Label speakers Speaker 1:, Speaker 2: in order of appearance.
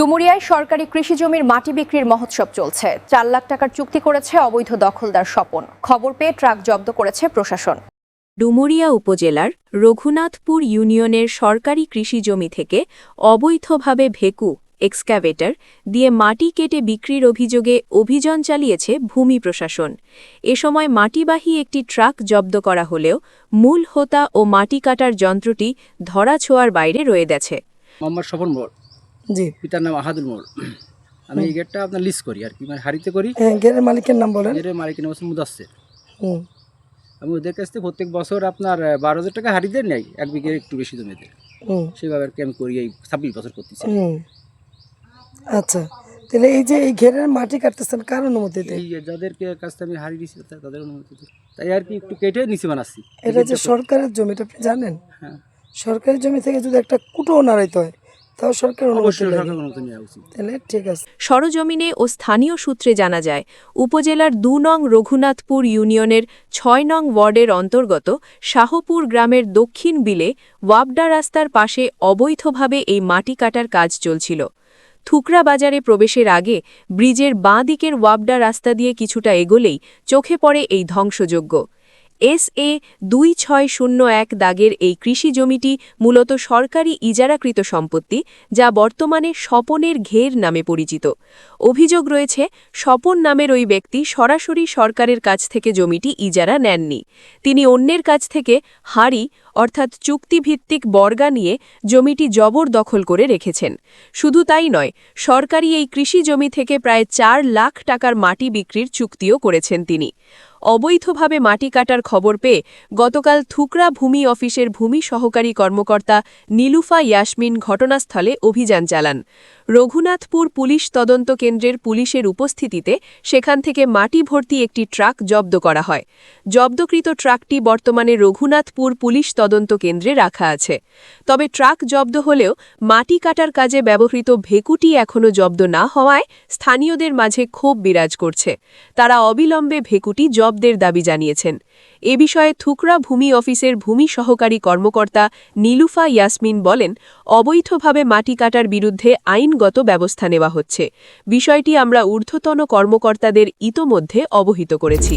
Speaker 1: ডুমুরিয়ায় সরকারি কৃষি জমির মাটি বিক্রির মহোৎসব চলছে। ৪ লাখ টাকার চুক্তি করেছে অবৈধ দখলদার স্বপন। খবর পেয়ে ট্রাক জব্দ করেছে প্রশাসন।
Speaker 2: ডুমুরিয়া উপজেলার রঘুনাথপুর ইউনিয়নের সরকারি কৃষি জমি থেকে অবৈধভাবে ভেকু এক্সক্যাভেটর দিয়ে মাটি কেটে বিক্রির অভিযোগে অভিযান চালিয়েছে ভূমি প্রশাসন। এ সময় মাটিবাহী একটি ট্রাক জব্দ করা হলেও মূল হোতা ও মাটি কাটার যন্ত্রটি ধরাছোঁয়ার বাইরে রয়ে গেছে।
Speaker 3: মোহাম্মদ স্বপন মোড়,
Speaker 4: জি,
Speaker 3: পিতার নাম আহাদুল মোড়। আমি এই গেটটা আপনার লিস্ট করি আর কি, মানে হারিতে করি।
Speaker 4: গেটের মালিকের নাম বলেন।
Speaker 3: গেটের মালিকের নাম হচ্ছে মুদাসসির।
Speaker 4: হুম,
Speaker 3: আমি ওদের কাছ থেকে প্রত্যেক বছর আপনার 12,000 টাকা হারি দেন নাই, 1 বিঘের একটু বেশি জমিতে। সেভাবে আর কি আমি করি, এই 26 বছর করতেছি।
Speaker 4: আচ্ছা, তাহলে এই যে এই ঘেরের মাটি কাটতেছেন কার অনুমতিতে?
Speaker 3: এই যাদেরকে কাছ থেকে আমি হারি দিয়েছি তাদের অনুমতিতে, তাই আর কি একটু কেটে নিচে বানাচ্ছি।
Speaker 4: এটা যে সরকারের জমি, এটা আপনি জানেন?
Speaker 3: হ্যাঁ,
Speaker 4: সরকারি জমি থেকে যদি একটা কুটোও নাড়াইতে হয় তাও সরকারের অনুমতি
Speaker 3: অবশ্যই
Speaker 4: লাগে।
Speaker 3: সরকারের অনুমতি নেওয়া উচিত।
Speaker 4: তাহলে ঠিক আছে।
Speaker 2: সরজমিনে ও স্থানীয় সূত্রে জানা যায়, উপজেলার ২ নং রঘুনাথপুর ইউনিয়নের ৬ নং ওয়ার্ডের অন্তর্গত শাহপুর গ্রামের দক্ষিণ বিলে ওয়াবডা রাস্তার পাশে অবৈধভাবে এই মাটি কাটার কাজ চলছিল। থুকরা বাজারে প্রবেশের আগে ব্রিজের বাঁ দিকের ওয়াবডা রাস্তা দিয়ে কিছুটা এগোলেই চোখে পড়ে এই ধ্বংসযজ্ঞ। SA 2601 দাগের এই কৃষি জমিটি মূলত সরকারি ইজারাকৃত সম্পত্তি, যা বর্তমানে স্বপনের ঘের নামে পরিচিত। অভিযোগ রয়েছে, স্বপন নামের ওই ব্যক্তি সরাসরি সরকারের কাছ থেকে জমিটি ইজারা নেননি। তিনি অন্যের কাছ থেকে হাড়ি অর্থাৎ চুক্তিভিত্তিক বর্গা নিয়ে জমিটি জবরদখল করে রেখেছেন। শুধু তাই নয়, সরকারি এই কৃষি জমি থেকে প্রায় ৪ লাখ টাকার মাটি বিক্রির চুক্তিও করেছেন তিনি। অবৈধভাবে মাটি কাটার খবর পেয়ে গতকাল থুকরা ভূমি অফিসের ভূমি সহকারী কর্মকর্তা নীলুফা ইয়াসমিন ঘটনাস্থলে অভিযান চালান। রঘুনাথপুর পুলিশ তদন্ত কেন্দ্রের পুলিশের উপস্থিতিতে সেখান থেকে মাটি ভর্তি একটি ট্রাক জব্দ করা হয়। জব্দকৃত ট্রাকটি বর্তমানে রঘুনাথপুর পুলিশ তদন্ত কেন্দ্রে রাখা আছে। তবে ট্রাক জব্দ হলেও মাটি কাটার কাজে ব্যবহৃত ভেকুটি এখনও জব্দ না হওয়ায় স্থানীয়দের মাঝে ক্ষোভ বিরাজ করছে। তারা অবিলম্বে ভেকুটি জব্দের দাবি জানিয়েছেন। এ বিষয়ে থুকরা ভূমি অফিসের ভূমি সহকারী কর্মকর্তা নীলুফা ইয়াসমিন বলেন, অবৈধভাবে মাটি কাটার বিরুদ্ধে আইনগত ব্যবস্থা নেওয়া হচ্ছে। বিষয়টি আমরা ঊর্ধ্বতন কর্মকর্তাদের ইতোমধ্যে অবহিত করেছি।